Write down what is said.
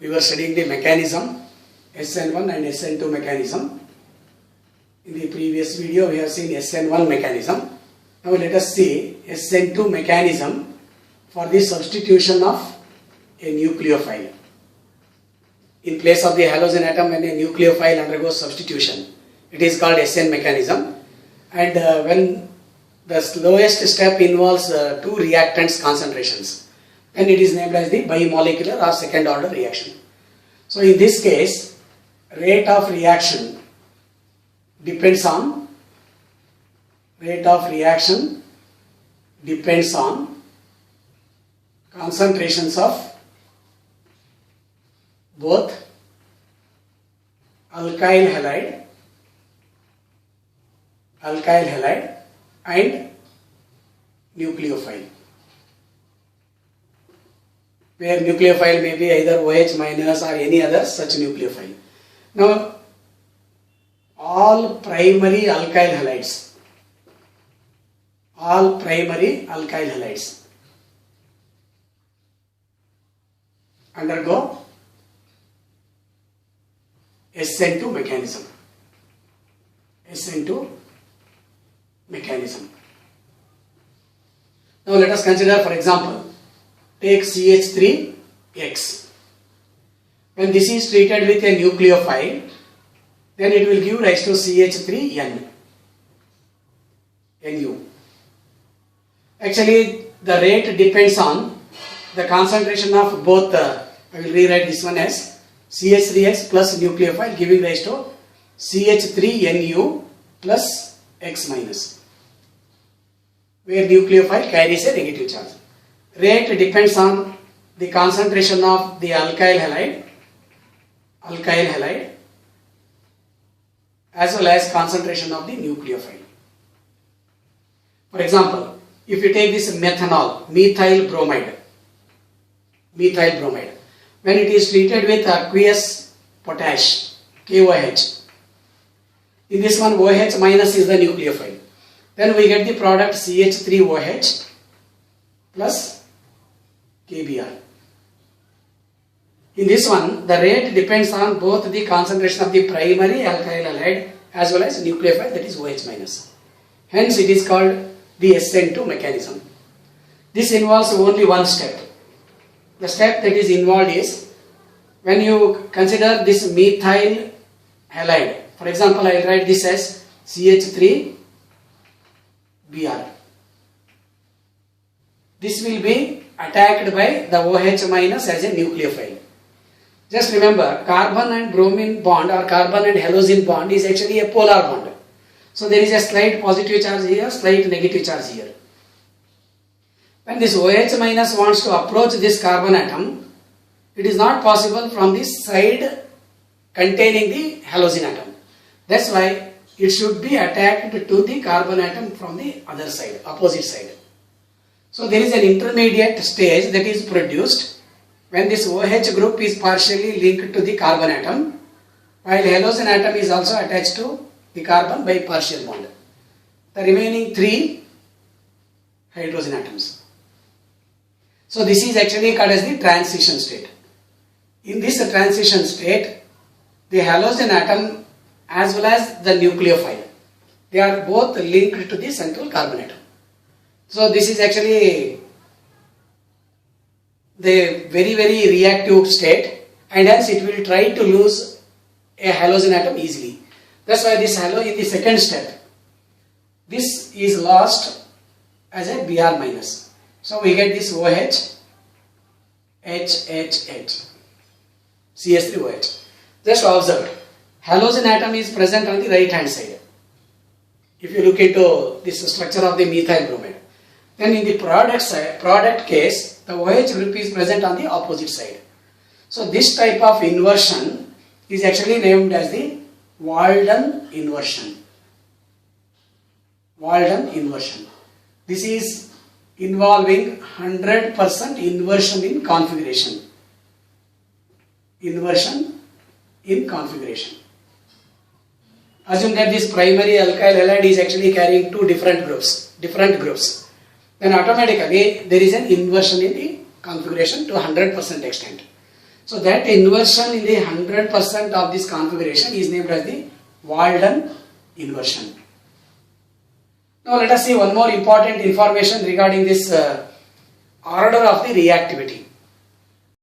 We were studying the mechanism, SN1 and SN2 mechanism. In the previous video we have seen SN1 mechanism. Now let us see SN2 mechanism for the substitution of a nucleophile. In place of the halogen atom, when a nucleophile undergoes substitution, it is called SN mechanism. And when the slowest step involves two reactants concentrations, then it is named as the bimolecular or second order reaction. So in this case, rate of reaction depends on concentrations of both alkyl halide and nucleophile, where nucleophile may be either OH minus or any other such nucleophile. Now, all primary alkyl halides undergo SN2 mechanism. Now let us consider, for example, take CH3X. When this is treated with a nucleophile, then it will give rise to CH3Nu. Actually, the rate depends on the concentration of both. I will rewrite this one as CH3X plus nucleophile giving rise to CH3Nu plus X minus, where nucleophile carries a negative charge. Rate depends on the concentration of the alkyl halide as well as concentration of the nucleophile. For example, if you take this methanol, methyl bromide, when it is treated with aqueous potash, KOH, in this one OH minus is the nucleophile, then we get the product CH3OH plus KBr. In this one, the rate depends on both the concentration of the primary alkyl halide as well as nucleophile, that is OH minus. Hence it is called the SN2 mechanism. This involves only one step. The step that is involved is when you consider this methyl halide. For example, I will write this as CH3Br. This will be attacked by the OH minus as a nucleophile. Just remember, carbon and bromine bond or carbon and halogen bond is actually a polar bond. So there is a slight positive charge here, slight negative charge here. When this OH minus wants to approach this carbon atom, it is not possible from this side containing the halogen atom. That's why it should be attacked to the carbon atom from the other side, opposite side. So there is an intermediate stage that is produced when this OH group is partially linked to the carbon atom, while halogen atom is also attached to the carbon by partial bond. The remaining three hydrogen atoms. So this is actually called as the transition state. In this transition state, the halogen atom as well as the nucleophile, they are both linked to the central carbon atom. So this is actually the very reactive state, and hence it will try to lose a halogen atom easily. That's why this halo in the second step, this is lost as a Br minus. So we get this OH, HHH, CH3OH. Just observe, halogen atom is present on the right hand side. If you look into this structure of the methyl bromide, then in the product case, the OH group is present on the opposite side. So this type of inversion is actually named as the Walden inversion. This is involving 100% inversion in configuration. Assume that this primary alkyl halide is actually carrying two different groups. Then automatically there is an inversion in the configuration to 100% extent. So that inversion in the 100% of this configuration is named as the Walden inversion. Now let us see one more important information regarding this order of the reactivity.